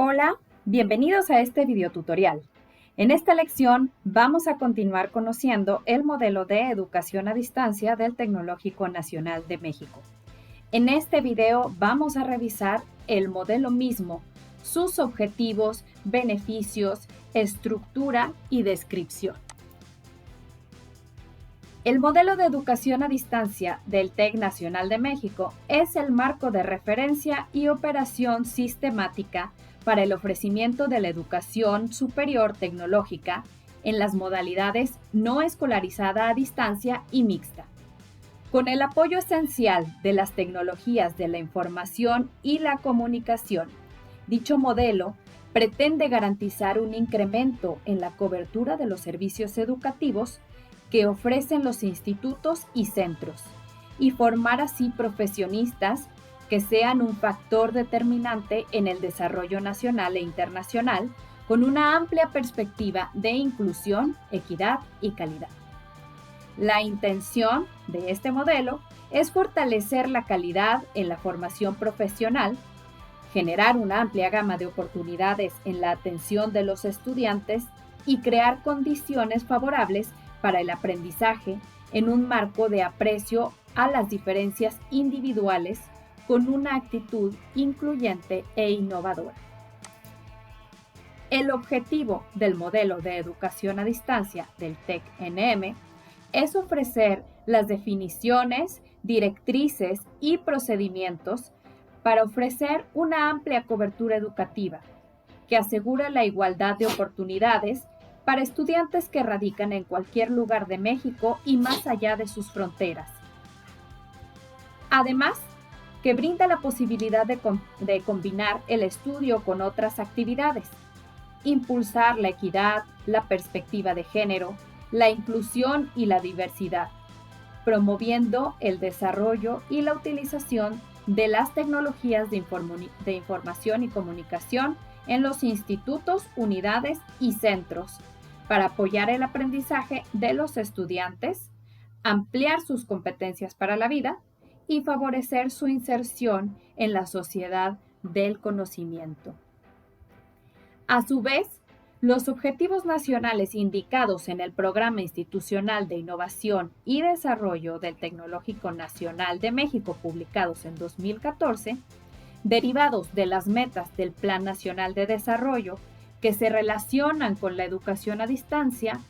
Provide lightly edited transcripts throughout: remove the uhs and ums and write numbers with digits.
Hola, bienvenidos a este videotutorial. En esta lección vamos a continuar conociendo el modelo de educación a distancia del Tecnológico Nacional de México. En este video vamos a revisar el modelo mismo, sus objetivos, beneficios, estructura y descripción. El modelo de educación a distancia del TEC Nacional de México es el marco de referencia y operación sistemática para el ofrecimiento de la educación superior tecnológica en las modalidades no escolarizada a distancia y mixta. Con el apoyo esencial de las tecnologías de la información y la comunicación, dicho modelo pretende garantizar un incremento en la cobertura de los servicios educativos que ofrecen los institutos y centros, y formar así profesionistas que sean un factor determinante en el desarrollo nacional e internacional, con una amplia perspectiva de inclusión, equidad y calidad. La intención de este modelo es fortalecer la calidad en la formación profesional, generar una amplia gama de oportunidades en la atención de los estudiantes y crear condiciones favorables para el aprendizaje en un marco de aprecio a las diferencias individuales con una actitud incluyente e innovadora. El objetivo del modelo de educación a distancia del TEC-NM es ofrecer las definiciones, directrices y procedimientos para ofrecer una amplia cobertura educativa que asegure la igualdad de oportunidades para estudiantes que radican en cualquier lugar de México y más allá de sus fronteras. Además, que brinda la posibilidad de combinar el estudio con otras actividades, impulsar la equidad, la perspectiva de género, la inclusión y la diversidad, promoviendo el desarrollo y la utilización de las tecnologías de información y comunicación en los institutos, unidades y centros, para apoyar el aprendizaje de los estudiantes, ampliar sus competencias para la vida y favorecer su inserción en la sociedad del conocimiento. A su vez, los objetivos nacionales indicados en el Programa Institucional de Innovación y Desarrollo del Tecnológico Nacional de México, publicados en 2014, derivados de las metas del Plan Nacional de Desarrollo que se relacionan con la educación a distancia,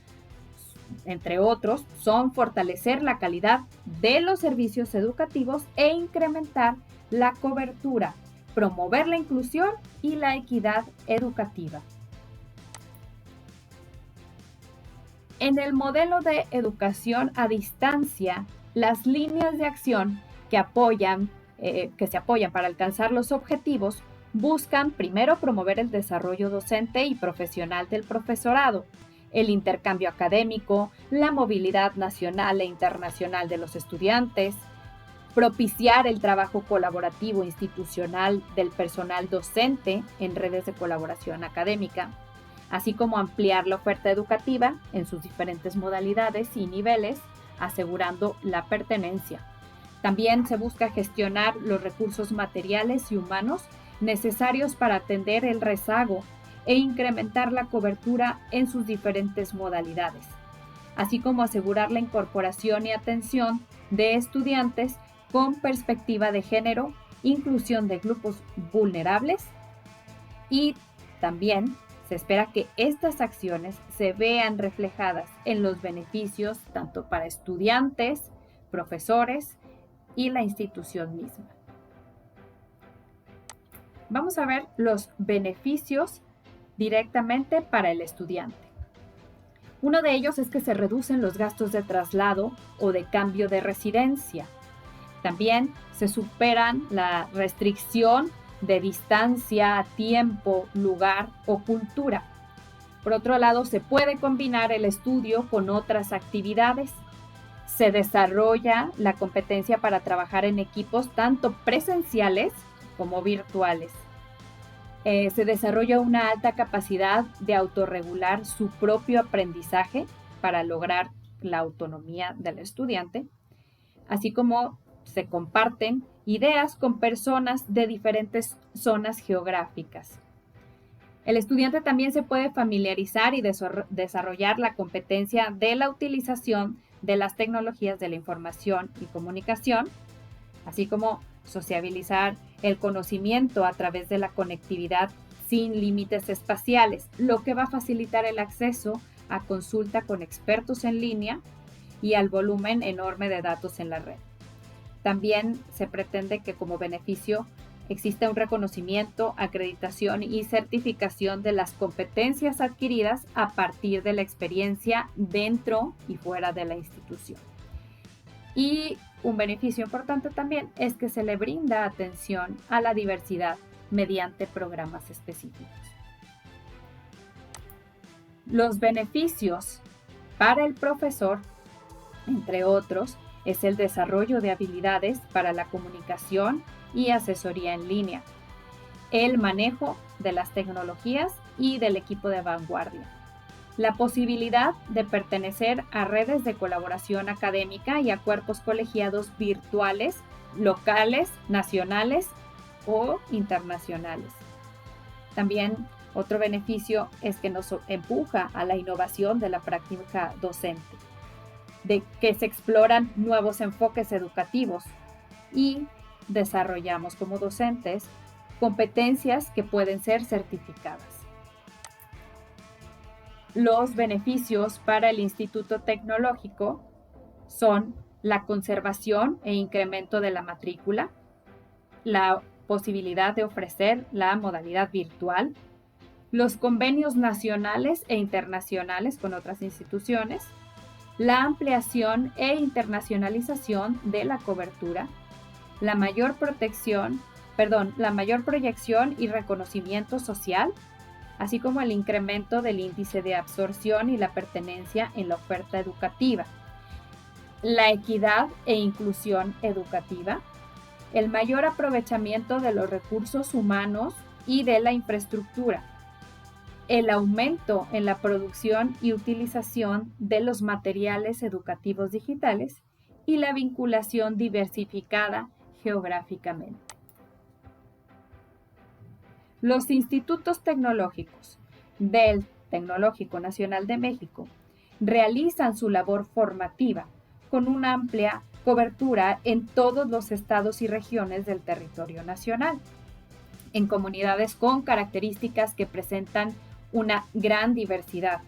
entre otros, son fortalecer la calidad de los servicios educativos e incrementar la cobertura, promover la inclusión y la equidad educativa. En el modelo de educación a distancia, las líneas de acción que se apoyan para alcanzar los objetivos buscan primero promover el desarrollo docente y profesional del profesorado, el intercambio académico, la movilidad nacional e internacional de los estudiantes, propiciar el trabajo colaborativo institucional del personal docente en redes de colaboración académica, así como ampliar la oferta educativa en sus diferentes modalidades y niveles, asegurando la pertenencia. También se busca gestionar los recursos materiales y humanos necesarios para atender el rezago e incrementar la cobertura en sus diferentes modalidades, así como asegurar la incorporación y atención de estudiantes con perspectiva de género, inclusión de grupos vulnerables y también se espera que estas acciones se vean reflejadas en los beneficios tanto para estudiantes, profesores y la institución misma. Vamos a ver los beneficios directamente para el estudiante. Uno de ellos es que se reducen los gastos de traslado o de cambio de residencia. También se superan la restricción de distancia, tiempo, lugar o cultura. Por otro lado, se puede combinar el estudio con otras actividades. Se desarrolla la competencia para trabajar en equipos tanto presenciales como virtuales. Se desarrolla una alta capacidad de autorregular su propio aprendizaje para lograr la autonomía del estudiante, así como se comparten ideas con personas de diferentes zonas geográficas. El estudiante también se puede familiarizar y desarrollar la competencia de la utilización de las tecnologías de la información y comunicación, así como sociabilizar el conocimiento a través de la conectividad sin límites espaciales, lo que va a facilitar el acceso a consulta con expertos en línea y al volumen enorme de datos en la red. También se pretende que como beneficio exista un reconocimiento, acreditación y certificación de las competencias adquiridas a partir de la experiencia dentro y fuera de la institución. Y un beneficio importante también es que se le brinda atención a la diversidad mediante programas específicos. Los beneficios para el profesor, entre otros, es el desarrollo de habilidades para la comunicación y asesoría en línea, el manejo de las tecnologías y del equipo de vanguardia, la posibilidad de pertenecer a redes de colaboración académica y a cuerpos colegiados virtuales, locales, nacionales o internacionales. También otro beneficio es que nos empuja a la innovación de la práctica docente, de que se exploran nuevos enfoques educativos y desarrollamos como docentes competencias que pueden ser certificadas. Los beneficios para el Instituto Tecnológico son la conservación e incremento de la matrícula, la posibilidad de ofrecer la modalidad virtual, los convenios nacionales e internacionales con otras instituciones, la ampliación e internacionalización de la cobertura, la mayor proyección y reconocimiento social, así como el incremento del índice de absorción y la pertenencia en la oferta educativa, la equidad e inclusión educativa, el mayor aprovechamiento de los recursos humanos y de la infraestructura, el aumento en la producción y utilización de los materiales educativos digitales y la vinculación diversificada geográficamente. Los institutos tecnológicos del Tecnológico Nacional de México realizan su labor formativa con una amplia cobertura en todos los estados y regiones del territorio nacional, en comunidades con características que presentan una gran diversidad,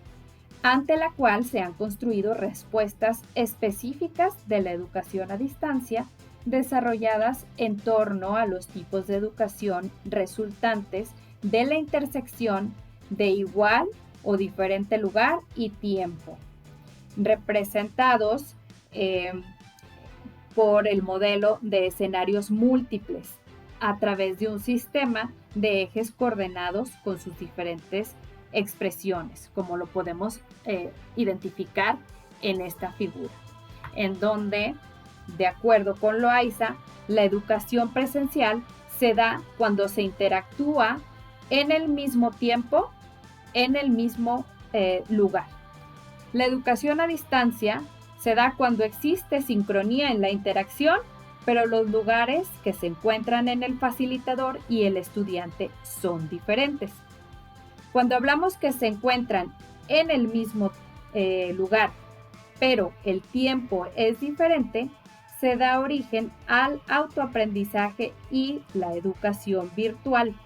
ante la cual se han construido respuestas específicas de la educación a distancia desarrolladas en torno a los tipos de educación resultantes de la intersección de igual o diferente lugar y tiempo, representados por el modelo de escenarios múltiples a través de un sistema de ejes coordenados con sus diferentes expresiones, como lo podemos identificar en esta figura, en donde, de acuerdo con Loayza, la educación presencial se da cuando se interactúa en el mismo tiempo, en el mismo lugar. La educación a distancia se da cuando existe sincronía en la interacción, pero los lugares que se encuentran en el facilitador y el estudiante son diferentes. Cuando hablamos que se encuentran en el mismo lugar, pero el tiempo es diferente, se da origen al autoaprendizaje y la educación virtual,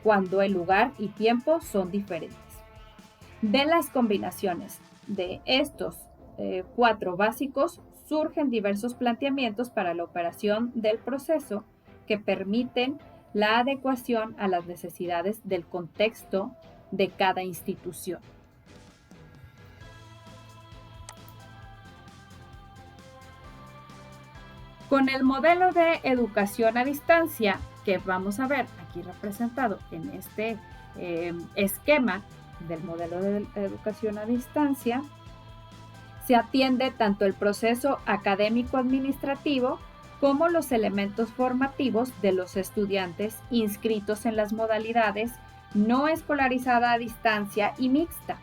cuando el lugar y tiempo son diferentes. De las combinaciones de estos 4 básicos, surgen diversos planteamientos para la operación del proceso que permiten la adecuación a las necesidades del contexto de cada institución. Con el modelo de educación a distancia, que vamos a ver aquí representado en este esquema del modelo de educación a distancia, se atiende tanto el proceso académico-administrativo como los elementos formativos de los estudiantes inscritos en las modalidades no escolarizada a distancia y mixta,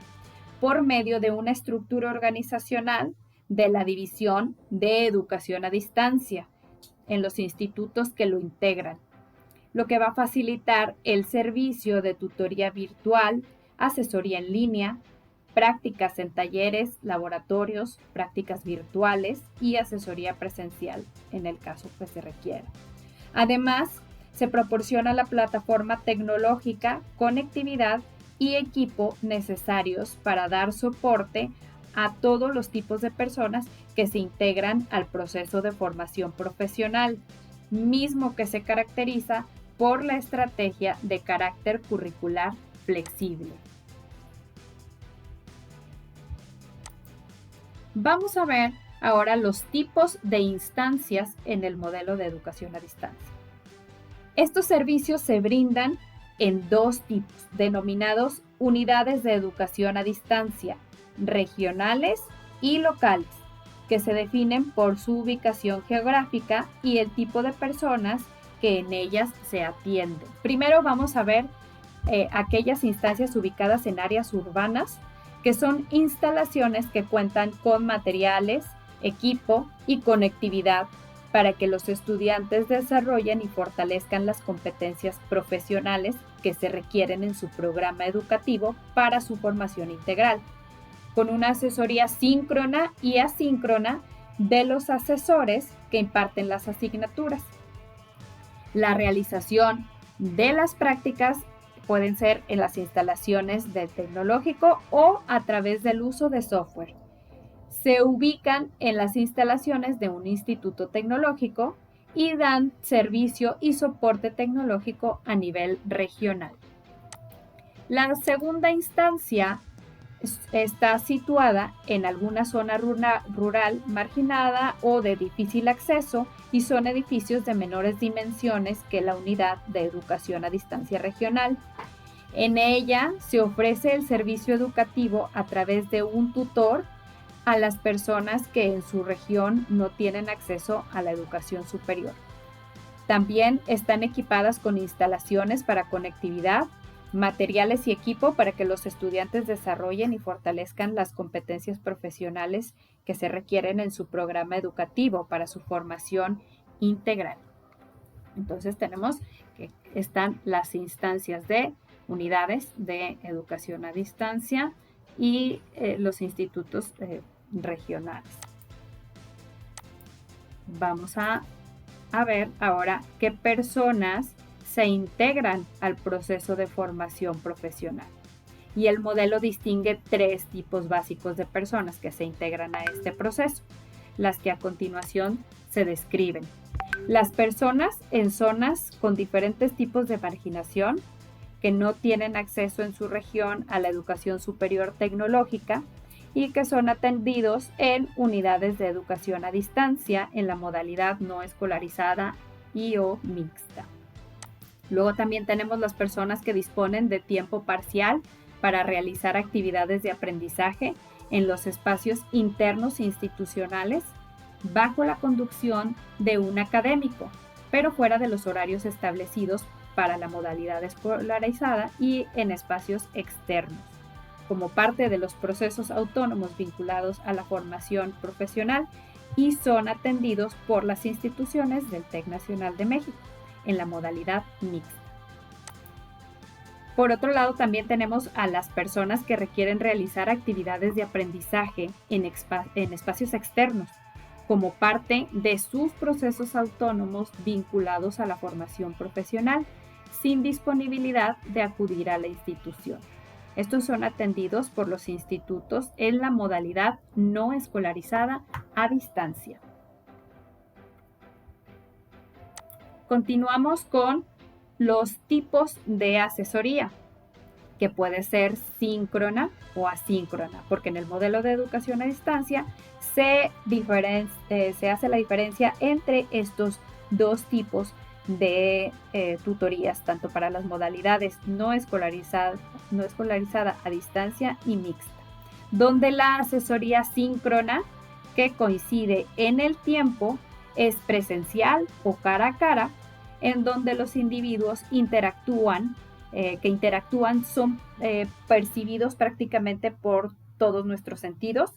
por medio de una estructura organizacional de la División de Educación a Distancia en los institutos que lo integran. lo que va a facilitar el servicio de tutoría virtual, asesoría en línea, prácticas en talleres, laboratorios, prácticas virtuales y asesoría presencial en el caso que se requiera. Además, se proporciona la plataforma tecnológica, conectividad y equipo necesarios para dar soporte a todos los tipos de personas que se integran al proceso de formación profesional, mismo que se caracteriza por la estrategia de carácter curricular flexible. Vamos a ver ahora los tipos de instancias en el modelo de educación a distancia. Estos servicios se brindan en dos tipos, denominados unidades de educación a distancia, regionales y locales, que se definen por su ubicación geográfica y el tipo de personas que en ellas se atienden. Primero vamos a ver aquellas instancias ubicadas en áreas urbanas, que son instalaciones que cuentan con materiales, equipo y conectividad para que los estudiantes desarrollen y fortalezcan las competencias profesionales que se requieren en su programa educativo para su formación integral, con una asesoría síncrona y asíncrona de los asesores que imparten las asignaturas. La realización de las prácticas pueden ser en las instalaciones del tecnológico o a través del uso de software. Se ubican en las instalaciones de un instituto tecnológico y dan servicio y soporte tecnológico a nivel regional. La segunda instancia está situada en alguna zona rural marginada o de difícil acceso y son edificios de menores dimensiones que la unidad de educación a distancia regional. En ella se ofrece el servicio educativo a través de un tutor a las personas que en su región no tienen acceso a la educación superior. También están equipadas con instalaciones para conectividad, materiales y equipo para que los estudiantes desarrollen y fortalezcan las competencias profesionales que se requieren en su programa educativo para su formación integral. Entonces tenemos que están las instancias de unidades de educación a distancia y los institutos regionales. Vamos a ver ahora qué personas se integran al proceso de formación profesional. Y el modelo distingue tres tipos básicos de personas que se integran a este proceso, las que a continuación se describen. Las personas en zonas con diferentes tipos de marginación, que no tienen acceso en su región a la educación superior tecnológica y que son atendidos en unidades de educación a distancia en la modalidad no escolarizada y o mixta. Luego también tenemos las personas que disponen de tiempo parcial para realizar actividades de aprendizaje en los espacios internos institucionales bajo la conducción de un académico, pero fuera de los horarios establecidos para la modalidad escolarizada y en espacios externos, como parte de los procesos autónomos vinculados a la formación profesional y son atendidos por las instituciones del TEC Nacional de México en la modalidad mixta. Por otro lado, también tenemos a las personas que requieren realizar actividades de aprendizaje en espacios externos, como parte de sus procesos autónomos vinculados a la formación profesional, sin disponibilidad de acudir a la institución. Estos son atendidos por los institutos en la modalidad no escolarizada a distancia. Continuamos con los tipos de asesoría, que puede ser síncrona o asíncrona, porque en el modelo de educación a distancia se hace la diferencia entre estos dos tipos de tutorías, tanto para las modalidades no escolarizada a distancia y mixta, donde la asesoría síncrona, que coincide en el tiempo, es presencial o cara a cara, en donde los individuos que interactúan son percibidos prácticamente por todos nuestros sentidos,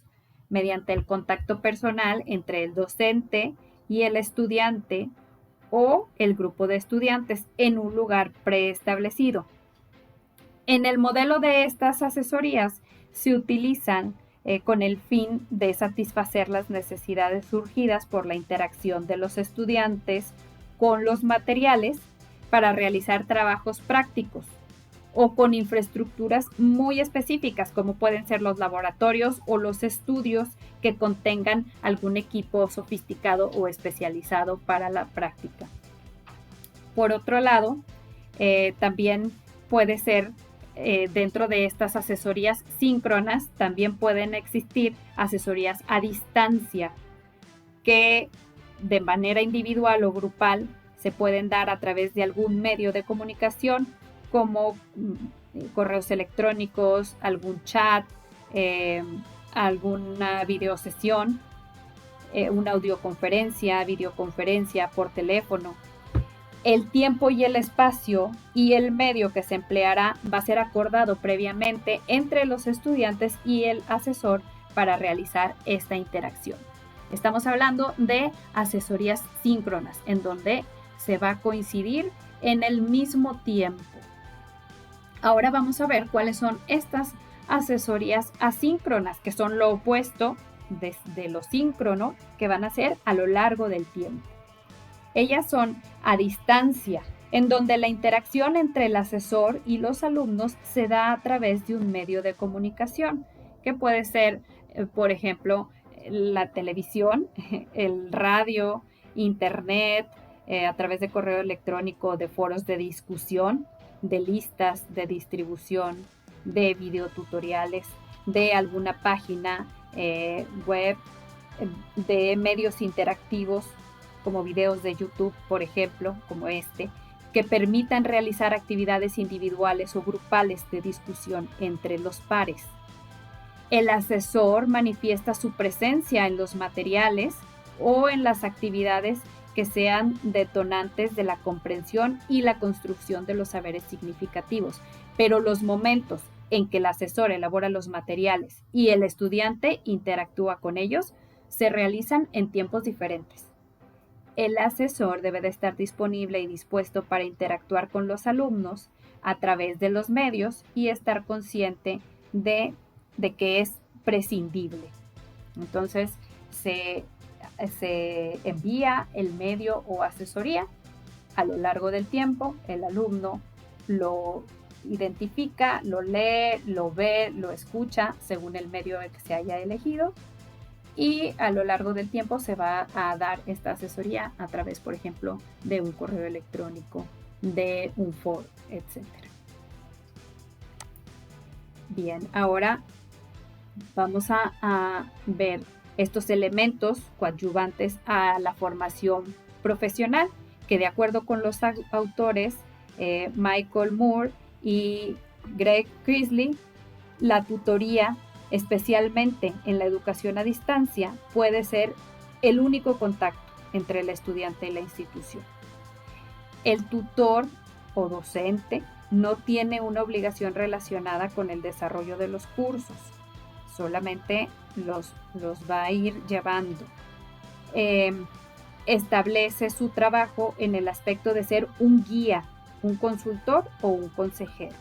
mediante el contacto personal entre el docente y el estudiante, o el grupo de estudiantes en un lugar preestablecido. En el modelo de estas asesorías se utilizan con el fin de satisfacer las necesidades surgidas por la interacción de los estudiantes con los materiales para realizar trabajos prácticos o con infraestructuras muy específicas, como pueden ser los laboratorios o los estudios que contengan algún equipo sofisticado o especializado para la práctica. Por otro lado, también puede ser dentro de estas asesorías síncronas, también pueden existir asesorías a distancia que de manera individual o grupal se pueden dar a través de algún medio de comunicación como correos electrónicos, algún chat, alguna videosesión, una audioconferencia, videoconferencia por teléfono. El tiempo y el espacio y el medio que se empleará va a ser acordado previamente entre los estudiantes y el asesor para realizar esta interacción. Estamos hablando de asesorías síncronas, en donde se va a coincidir en el mismo tiempo. Ahora vamos a ver cuáles son estas asesorías asíncronas, que son lo opuesto de lo síncrono, que van a ser a lo largo del tiempo. Ellas son a distancia, en donde la interacción entre el asesor y los alumnos se da a través de un medio de comunicación, que puede ser, por ejemplo, la televisión, el radio, internet, a través de correo electrónico, de foros de discusión, de listas de distribución, de videotutoriales, de alguna página web, de medios interactivos, como videos de YouTube, por ejemplo, como este, que permitan realizar actividades individuales o grupales de discusión entre los pares. El asesor manifiesta su presencia en los materiales o en las actividades que sean detonantes de la comprensión y la construcción de los saberes significativos, pero los momentos en que el asesor elabora los materiales y el estudiante interactúa con ellos se realizan en tiempos diferentes. El asesor debe de estar disponible y dispuesto para interactuar con los alumnos a través de los medios y estar consciente de que es prescindible. Entonces, se envía el medio o asesoría a lo largo del tiempo. El alumno lo identifica, lo lee, lo ve, lo escucha según el medio que se haya elegido. Y a lo largo del tiempo se va a dar esta asesoría a través, por ejemplo, de un correo electrónico, de un foro, etc. Bien, ahora vamos a ver estos elementos coadyuvantes a la formación profesional, que de acuerdo con los autores Michael Moore y Greg Chrisley, la tutoría, especialmente en la educación a distancia, puede ser el único contacto entre el estudiante y la institución. El tutor o docente no tiene una obligación relacionada con el desarrollo de los cursos, solamente los va a ir llevando. Establece su trabajo en el aspecto de ser un guía, un consultor o un consejero.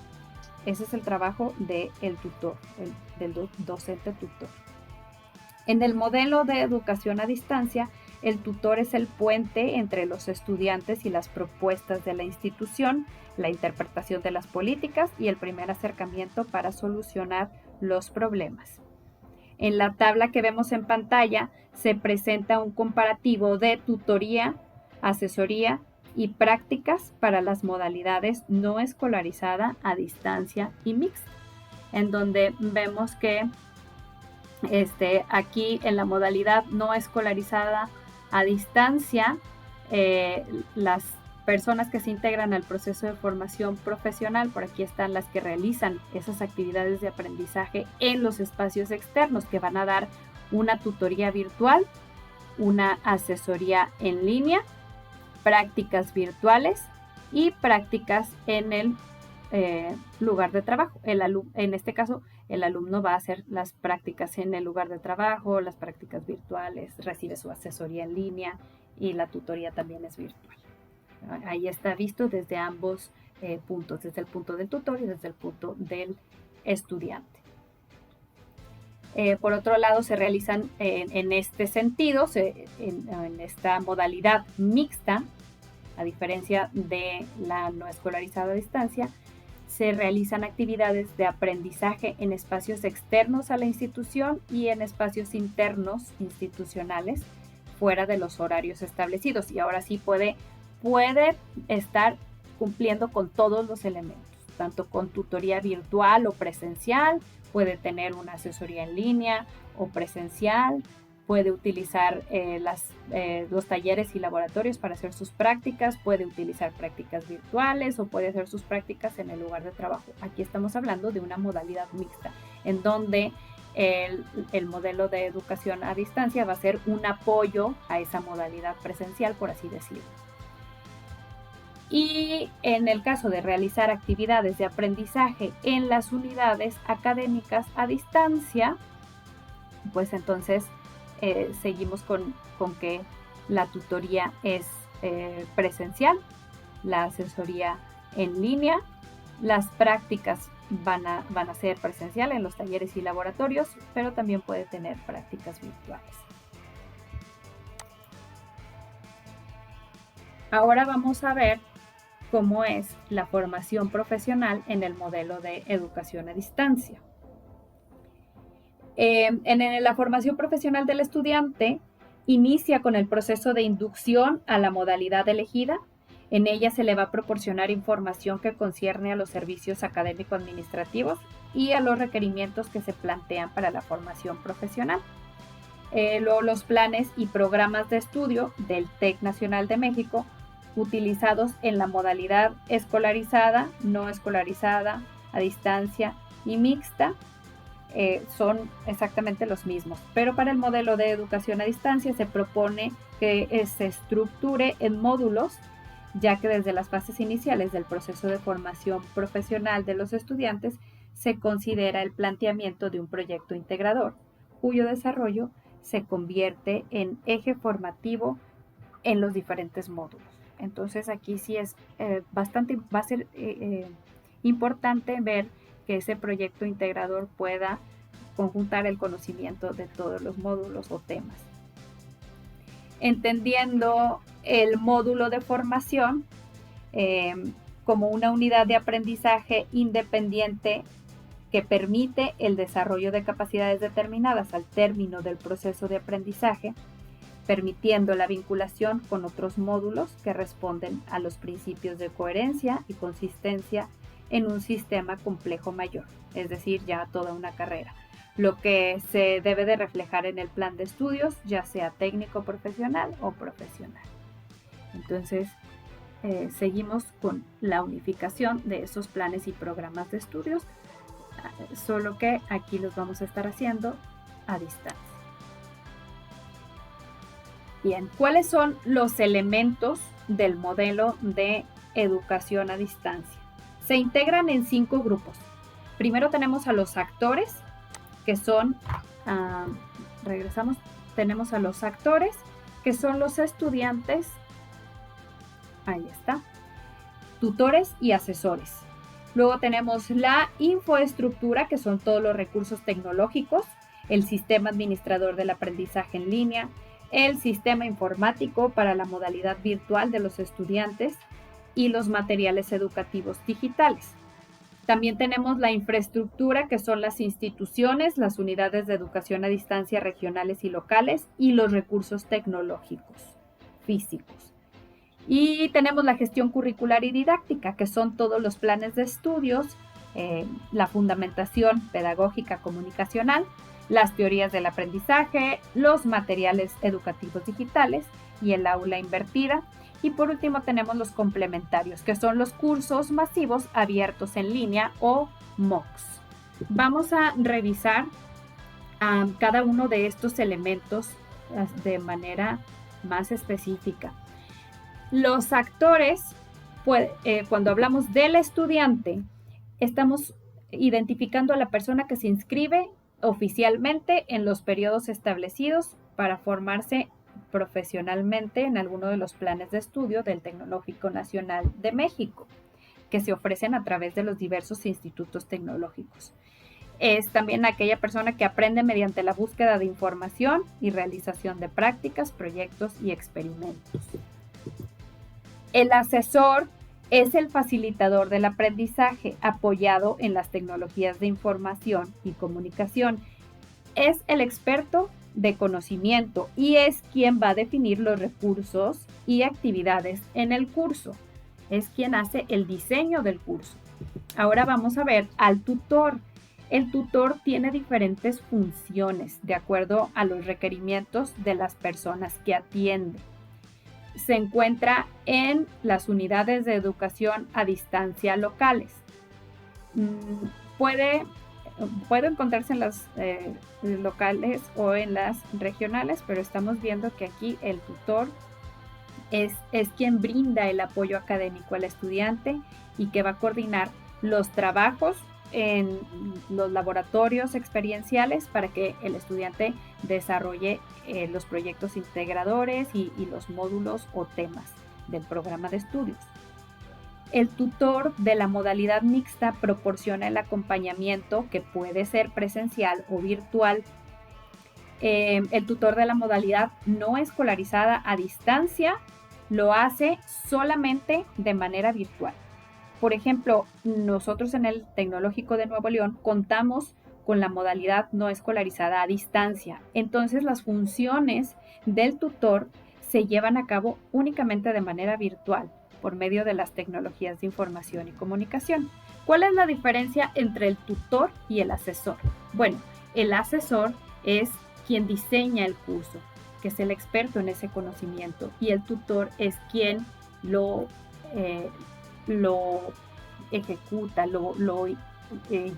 Ese es el trabajo del tutor, del docente tutor. En el modelo de educación a distancia, el tutor es el puente entre los estudiantes y las propuestas de la institución, la interpretación de las políticas y el primer acercamiento para solucionar los problemas. En la tabla que vemos en pantalla se presenta un comparativo de tutoría, asesoría y prácticas para las modalidades no escolarizada, a distancia y mixta, en donde vemos que aquí en la modalidad no escolarizada a distancia, las personas que se integran al proceso de formación profesional, por aquí están las que realizan esas actividades de aprendizaje en los espacios externos, que van a dar una tutoría virtual, una asesoría en línea, prácticas virtuales y prácticas en el lugar de trabajo. En este caso, el alumno va a hacer las prácticas en el lugar de trabajo, las prácticas virtuales, recibe su asesoría en línea y la tutoría también es virtual. Ahí está visto desde ambos puntos, desde el punto del tutor y desde el punto del estudiante. Por otro lado, se realizan en este sentido, en esta modalidad mixta, a diferencia de la no escolarizada a distancia, se realizan actividades de aprendizaje en espacios externos a la institución y en espacios internos institucionales fuera de los horarios establecidos. Y ahora sí puede estar cumpliendo con todos los elementos, tanto con tutoría virtual o presencial, puede tener una asesoría en línea o presencial, puede utilizar los talleres y laboratorios para hacer sus prácticas, puede utilizar prácticas virtuales o puede hacer sus prácticas en el lugar de trabajo. Aquí estamos hablando de una modalidad mixta, en donde el modelo de educación a distancia va a ser un apoyo a esa modalidad presencial, por así decirlo. Y en el caso de realizar actividades de aprendizaje en las unidades académicas a distancia, pues entonces seguimos con que la tutoría es presencial, la asesoría en línea, las prácticas van a ser presencial en los talleres y laboratorios, pero también puede tener prácticas virtuales. Ahora vamos a ver cómo es la formación profesional en el modelo de educación a distancia. En la formación profesional del estudiante inicia con el proceso de inducción a la modalidad elegida. En ella se le va a proporcionar información que concierne a los servicios académico-administrativos y a los requerimientos que se plantean para la formación profesional. Luego los planes y programas de estudio del TEC Nacional de México utilizados en la modalidad escolarizada, no escolarizada, a distancia y mixta, son exactamente los mismos. Pero para el modelo de educación a distancia se propone que se estructure en módulos, ya que desde las fases iniciales del proceso de formación profesional de los estudiantes se considera el planteamiento de un proyecto integrador, cuyo desarrollo se convierte en eje formativo en los diferentes módulos. Entonces aquí sí es va a ser importante ver que ese proyecto integrador pueda conjuntar el conocimiento de todos los módulos o temas. Entendiendo el módulo de formación como una unidad de aprendizaje independiente que permite el desarrollo de capacidades determinadas al término del proceso de aprendizaje, permitiendo la vinculación con otros módulos que responden a los principios de coherencia y consistencia en un sistema complejo mayor, es decir, ya toda una carrera, lo que se debe de reflejar en el plan de estudios, ya sea técnico profesional o profesional. Entonces, seguimos con la unificación de esos planes y programas de estudios, solo que aquí los vamos a estar haciendo a distancia. Bien, ¿cuáles son los elementos del modelo de educación a distancia? Se integran en 5 grupos. Primero tenemos a los actores, que son, tenemos a los actores, que son los estudiantes, ahí está, tutores y asesores. Luego tenemos la infraestructura, que son todos los recursos tecnológicos, el sistema administrador del aprendizaje en línea, el sistema informático para la modalidad virtual de los estudiantes y los materiales educativos digitales. También tenemos la infraestructura, que son las instituciones, las unidades de educación a distancia regionales y locales y los recursos tecnológicos físicos. Y tenemos la gestión curricular y didáctica, que son todos los planes de estudios, la fundamentación pedagógica comunicacional, las teorías del aprendizaje, los materiales educativos digitales y el aula invertida. Y por último tenemos los complementarios, que son los cursos masivos abiertos en línea o MOOCs. Vamos a revisar cada uno de estos elementos de manera más específica. Los actores, cuando hablamos del estudiante, estamos identificando a la persona que se inscribe oficialmente en los periodos establecidos para formarse profesionalmente en alguno de los planes de estudio del Tecnológico Nacional de México, que se ofrecen a través de los diversos institutos tecnológicos. Es también aquella persona que aprende mediante la búsqueda de información y realización de prácticas, proyectos y experimentos. El asesor es el facilitador del aprendizaje apoyado en las tecnologías de información y comunicación. Es el experto de conocimiento y es quien va a definir los recursos y actividades en el curso. Es quien hace el diseño del curso. Ahora vamos a ver al tutor. El tutor tiene diferentes funciones de acuerdo a los requerimientos de las personas que atiende. Se encuentra en las unidades de educación a distancia locales. Puede encontrarse en las locales o en las regionales, pero estamos viendo que aquí el tutor es quien brinda el apoyo académico al estudiante y que va a coordinar los trabajos en los laboratorios experienciales para que el estudiante desarrolle los proyectos integradores y los módulos o temas del programa de estudios. El tutor de la modalidad mixta proporciona el acompañamiento que puede ser presencial o virtual. El tutor de la modalidad no escolarizada a distancia lo hace solamente de manera virtual. Por ejemplo, nosotros en el Tecnológico de Nuevo León contamos con la modalidad no escolarizada a distancia. Entonces, las funciones del tutor se llevan a cabo únicamente de manera virtual por medio de las tecnologías de información y comunicación. ¿Cuál es la diferencia entre el tutor y el asesor? Bueno, el asesor es quien diseña el curso, que es el experto en ese conocimiento, y el tutor es quien lo ejecuta,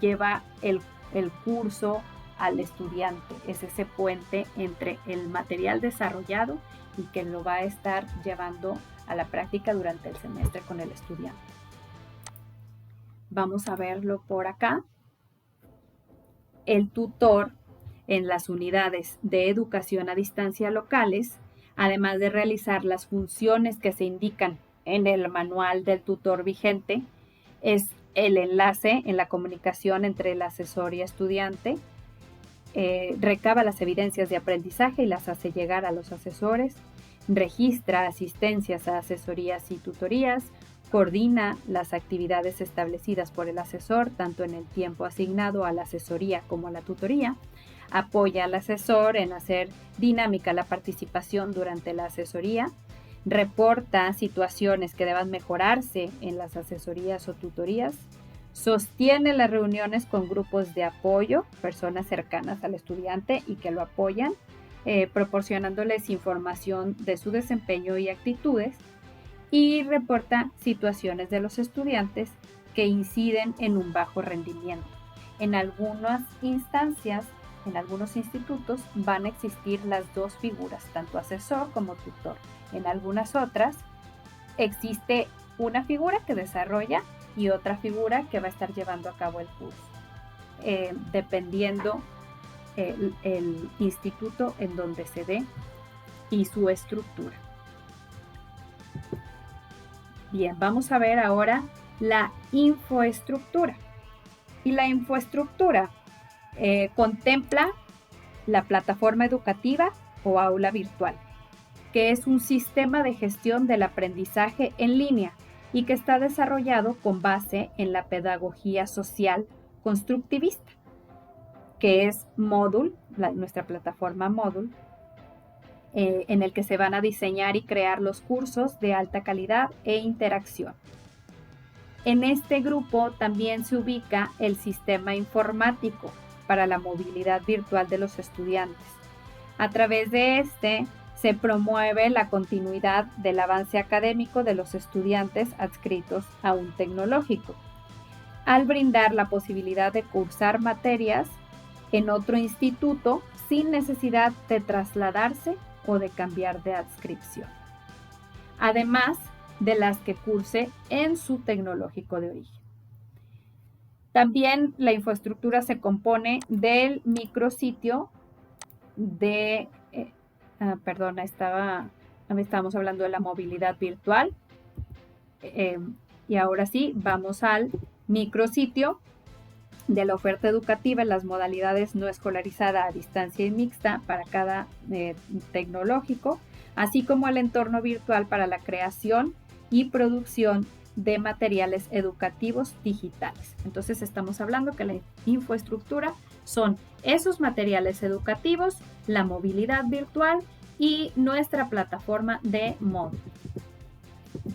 lleva el curso al estudiante. Es ese puente entre el material desarrollado y que lo va a estar llevando a la práctica durante el semestre con el estudiante. Vamos a verlo por acá. El tutor en las unidades de educación a distancia locales, además de realizar las funciones que se indican en el manual del tutor vigente, es el enlace en la comunicación entre el asesor y estudiante, recaba las evidencias de aprendizaje y las hace llegar a los asesores, registra asistencias a asesorías y tutorías, coordina las actividades establecidas por el asesor, tanto en el tiempo asignado a la asesoría como a la tutoría, apoya al asesor en hacer dinámica la participación durante la asesoría, reporta situaciones que deban mejorarse en las asesorías o tutorías, sostiene las reuniones con grupos de apoyo, personas cercanas al estudiante y que lo apoyan, proporcionándoles información de su desempeño y actitudes, y reporta situaciones de los estudiantes que inciden en un bajo rendimiento. En algunas instancias, en algunos institutos, van a existir las dos figuras, tanto asesor como tutor. En algunas otras existe una figura que desarrolla y otra figura que va a estar llevando a cabo el curso, dependiendo el instituto en donde se dé y su estructura. Bien, vamos a ver ahora la infoestructura. Y la infoestructura contempla la plataforma educativa o aula virtual, que es un sistema de gestión del aprendizaje en línea y que está desarrollado con base en la pedagogía social constructivista, que es Moodle, nuestra plataforma Moodle, en el que se van a diseñar y crear los cursos de alta calidad e interacción. En este grupo también se ubica el sistema informático para la movilidad virtual de los estudiantes. A través de este se promueve la continuidad del avance académico de los estudiantes adscritos a un tecnológico, al brindar la posibilidad de cursar materias en otro instituto sin necesidad de trasladarse o de cambiar de adscripción, además de las que curse en su tecnológico de origen. También la infraestructura se compone del micrositio de perdona, estábamos hablando de la movilidad virtual. Y ahora sí, vamos al micrositio de la oferta educativa en las modalidades no escolarizada, a distancia y mixta para cada tecnológico, así como el entorno virtual para la creación y producción de materiales educativos digitales. Entonces estamos hablando que la infraestructura son esos materiales educativos, la movilidad virtual y nuestra plataforma de Moodle.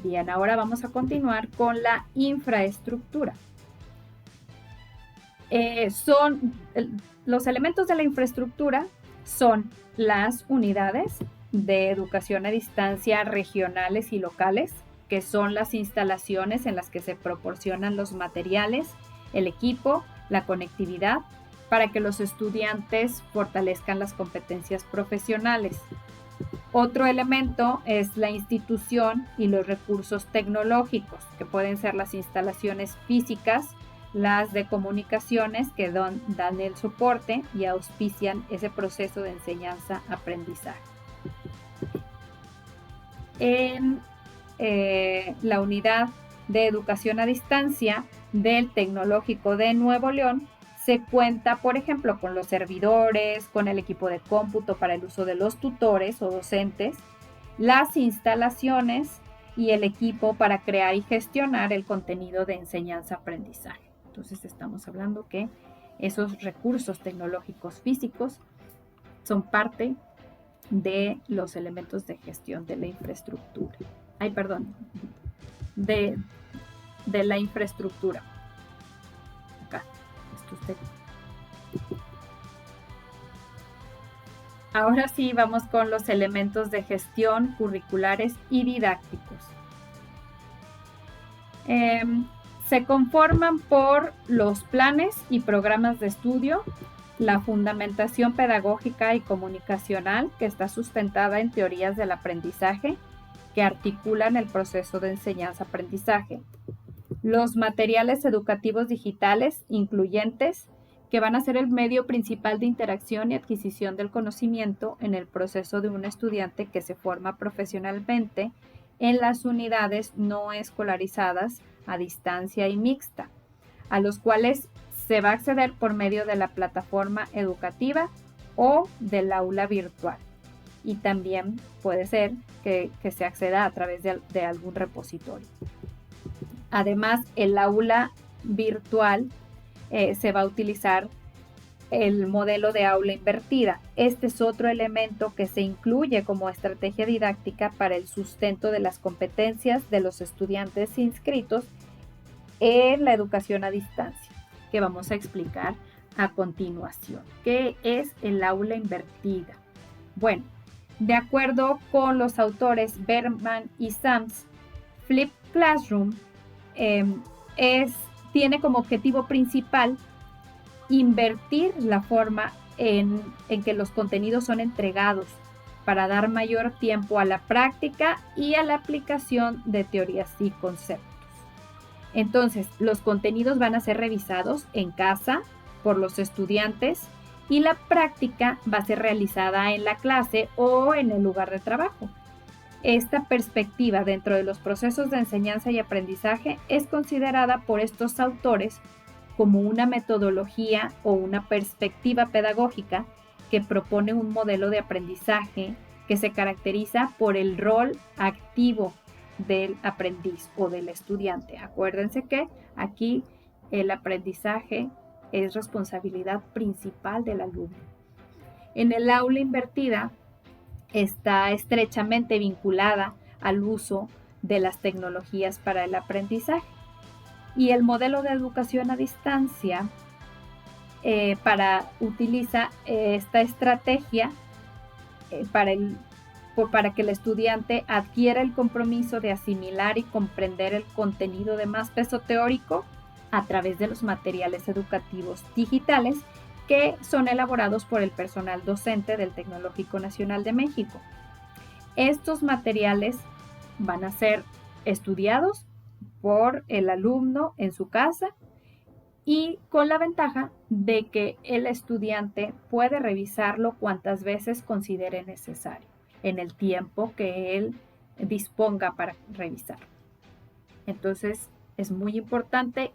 Bien, ahora vamos a continuar con la infraestructura. Los elementos de la infraestructura son las unidades de educación a distancia regionales y locales, que son las instalaciones en las que se proporcionan los materiales, el equipo, la conectividad, para que los estudiantes fortalezcan las competencias profesionales. Otro elemento es la institución y los recursos tecnológicos, que pueden ser las instalaciones físicas, las de comunicaciones que dan el soporte y auspician ese proceso de enseñanza-aprendizaje. En la unidad de educación a distancia del Tecnológico de Nuevo León se cuenta, por ejemplo, con los servidores, con el equipo de cómputo para el uso de los tutores o docentes, las instalaciones y el equipo para crear y gestionar el contenido de enseñanza-aprendizaje. Entonces estamos hablando que esos recursos tecnológicos físicos son parte de los elementos de gestión de la infraestructura. De la infraestructura. Acá, esto usted. Ahora sí, vamos con los elementos de gestión curriculares y didácticos. Se conforman por los planes y programas de estudio, la fundamentación pedagógica y comunicacional, que está sustentada en teorías del aprendizaje, que articulan el proceso de enseñanza-aprendizaje, los materiales educativos digitales incluyentes, que van a ser el medio principal de interacción y adquisición del conocimiento en el proceso de un estudiante que se forma profesionalmente en las unidades no escolarizadas a distancia y mixta, a los cuales se va a acceder por medio de la plataforma educativa o del aula virtual. Y también puede ser que se acceda a través de algún repositorio. Además, el aula virtual se va a utilizar el modelo de aula invertida. Este es otro elemento que se incluye como estrategia didáctica para el sustento de las competencias de los estudiantes inscritos en la educación a distancia, que vamos a explicar a continuación. ¿Qué es el aula invertida? Bueno, de acuerdo con los autores Berman y Sams, Flipped Classroom tiene como objetivo principal invertir la forma en que los contenidos son entregados para dar mayor tiempo a la práctica y a la aplicación de teorías y conceptos. Entonces, los contenidos van a ser revisados en casa por los estudiantes y la práctica va a ser realizada en la clase o en el lugar de trabajo. Esta perspectiva dentro de los procesos de enseñanza y aprendizaje es considerada por estos autores como una metodología o una perspectiva pedagógica que propone un modelo de aprendizaje que se caracteriza por el rol activo del aprendiz o del estudiante. Acuérdense que aquí el aprendizaje es responsabilidad principal del alumno. En el aula invertida está estrechamente vinculada al uso de las tecnologías para el aprendizaje. Y el modelo de educación a distancia utiliza esta estrategia para que el estudiante adquiera el compromiso de asimilar y comprender el contenido de más peso teórico a través de los materiales educativos digitales que son elaborados por el personal docente del Tecnológico Nacional de México. Estos materiales van a ser estudiados por el alumno en su casa y con la ventaja de que el estudiante puede revisarlo cuantas veces considere necesario. en el tiempo que él disponga para revisar. Entonces, es muy importante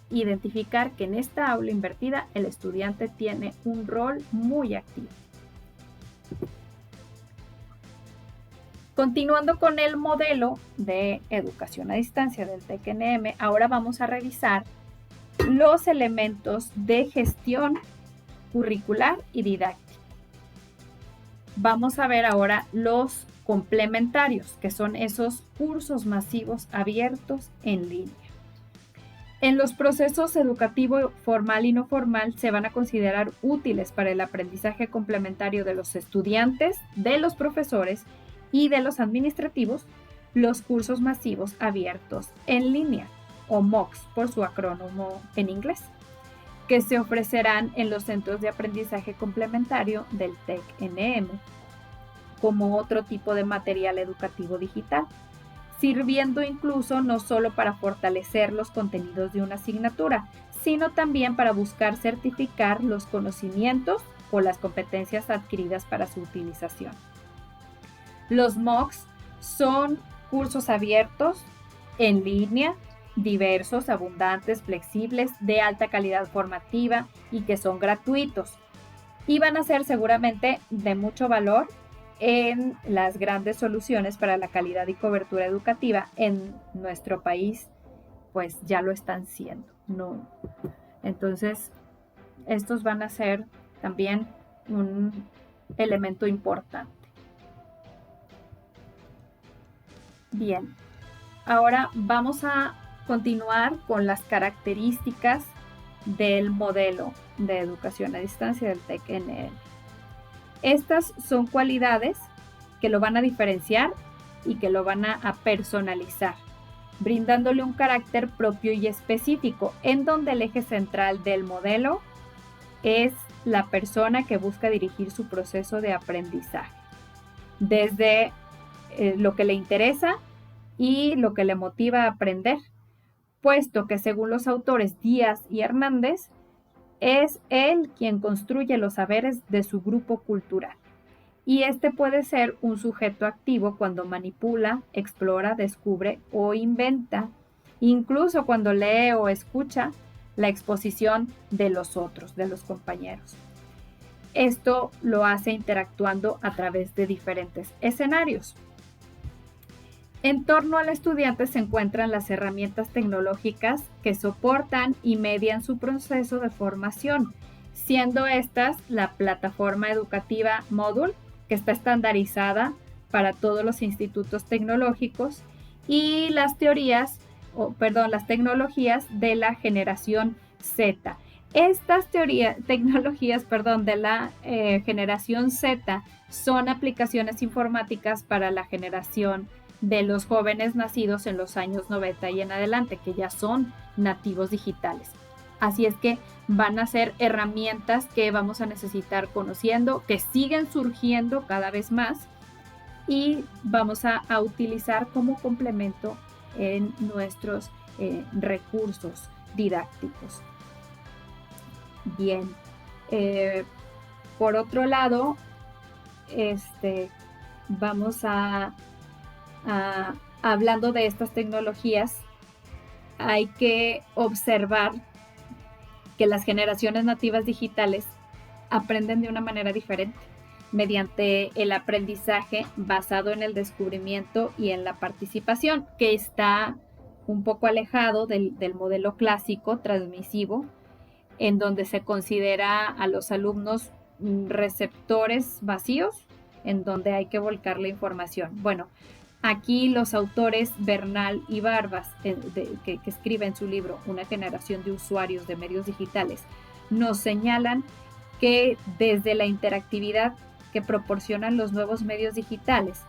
identificar que en esta aula invertida el estudiante tiene un rol muy activo. Continuando con el modelo de educación a distancia del TEC-NM, ahora vamos a revisar los elementos de gestión curricular y didáctica. Vamos a ver ahora los complementarios, que son esos cursos masivos abiertos en línea. En los procesos educativo formal y no formal se van a considerar útiles para el aprendizaje complementario de los estudiantes, de los profesores y de los administrativos los cursos masivos abiertos en línea, o MOOCs por su acrónimo en inglés, que se ofrecerán en los centros de aprendizaje complementario del TEC-NM como otro tipo de material educativo digital, sirviendo incluso no solo para fortalecer los contenidos de una asignatura, sino también para buscar certificar los conocimientos o las competencias adquiridas para su utilización. Los MOOCs son cursos abiertos en línea, diversos, abundantes, flexibles, de alta calidad formativa y que son gratuitos. Y van a ser seguramente de mucho valor en las grandes soluciones para la calidad y cobertura educativa en nuestro país, pues ya lo están siendo, ¿no? Entonces, estos van a ser también un elemento importante. Bien, ahora vamos a continuar con las características del modelo de educación a distancia del TEC-NM. Estas son cualidades que lo van a diferenciar y que lo van a personalizar, brindándole un carácter propio y específico, en donde el eje central del modelo es la persona que busca dirigir su proceso de aprendizaje, desde lo que le interesa y lo que le motiva a aprender, puesto que según los autores Díaz y Hernández, es él quien construye los saberes de su grupo cultural. Y este puede ser un sujeto activo cuando manipula, explora, descubre o inventa, incluso cuando lee o escucha la exposición de los otros, de los compañeros. Esto lo hace interactuando a través de diferentes escenarios. En torno al estudiante se encuentran las herramientas tecnológicas que soportan y median su proceso de formación, siendo estas la plataforma educativa Moodle, que está estandarizada para todos los institutos tecnológicos, y las tecnologías de la generación Z. Estas tecnologías de la generación Z son aplicaciones informáticas para la generación de los jóvenes nacidos en los años 90 y en adelante, que ya son nativos digitales. Así es que van a ser herramientas que vamos a necesitar conociendo, que siguen surgiendo cada vez más y vamos a utilizar como complemento en nuestros recursos didácticos. Bien, por otro lado, vamos hablando de estas tecnologías, hay que observar que las generaciones nativas digitales aprenden de una manera diferente, mediante el aprendizaje basado en el descubrimiento y en la participación, que está un poco alejado del modelo clásico transmisivo, en donde se considera a los alumnos receptores vacíos, en donde hay que volcar la información. Bueno, aquí los autores Bernal y Barbas, que escriben su libro Una generación de usuarios de medios digitales, nos señalan que desde la interactividad que proporcionan los nuevos medios digitales,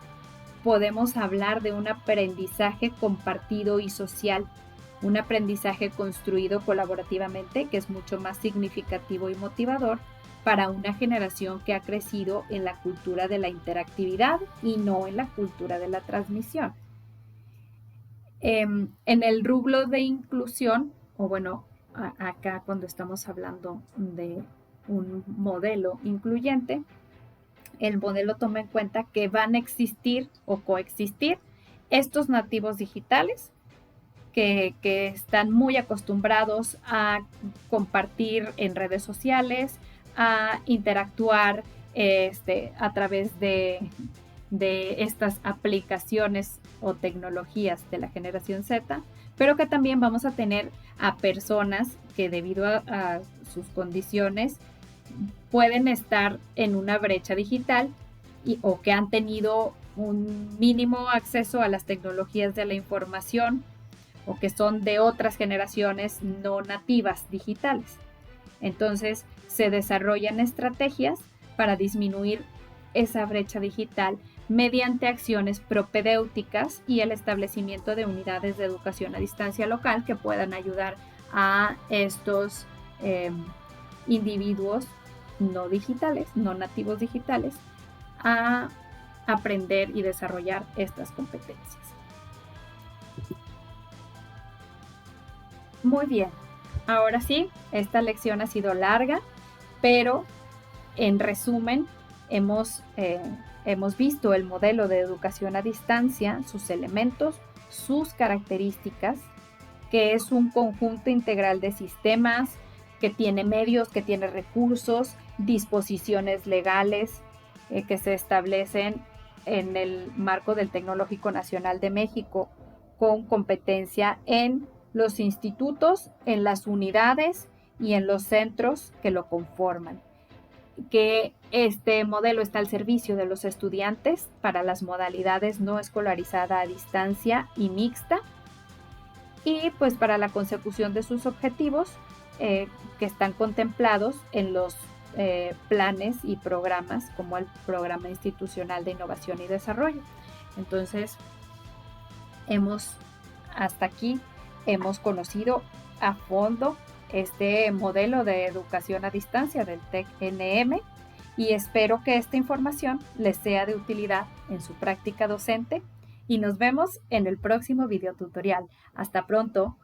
podemos hablar de un aprendizaje compartido y social, un aprendizaje construido colaborativamente, que es mucho más significativo y motivador para una generación que ha crecido en la cultura de la interactividad y no en la cultura de la transmisión. En el rubro de inclusión, o bueno, acá cuando estamos hablando de un modelo incluyente, el modelo toma en cuenta que van a existir o coexistir estos nativos digitales que están muy acostumbrados a compartir en redes sociales, a interactuar a través de estas aplicaciones o tecnologías de la generación Z, pero que también vamos a tener a personas que debido a sus condiciones pueden estar en una brecha digital o que han tenido un mínimo acceso a las tecnologías de la información o que son de otras generaciones no nativas digitales. Entonces, se desarrollan estrategias para disminuir esa brecha digital mediante acciones propedéuticas y el establecimiento de unidades de educación a distancia local que puedan ayudar a estos individuos no digitales, no nativos digitales, a aprender y desarrollar estas competencias. Muy bien, ahora sí, esta lección ha sido larga, pero en resumen, hemos visto el modelo de educación a distancia, sus elementos, sus características, que es un conjunto integral de sistemas, que tiene medios, que tiene recursos, disposiciones legales que se establecen en el marco del Tecnológico Nacional de México, con competencia en los institutos, en las unidades y en los centros que lo conforman. Que este modelo está al servicio de los estudiantes para las modalidades no escolarizada a distancia y mixta, y pues para la consecución de sus objetivos que están contemplados en los planes y programas como el Programa Institucional de Innovación y Desarrollo. Entonces, hasta aquí hemos conocido a fondo este modelo de educación a distancia del TEC-NM y espero que esta información les sea de utilidad en su práctica docente y nos vemos en el próximo video tutorial. Hasta pronto.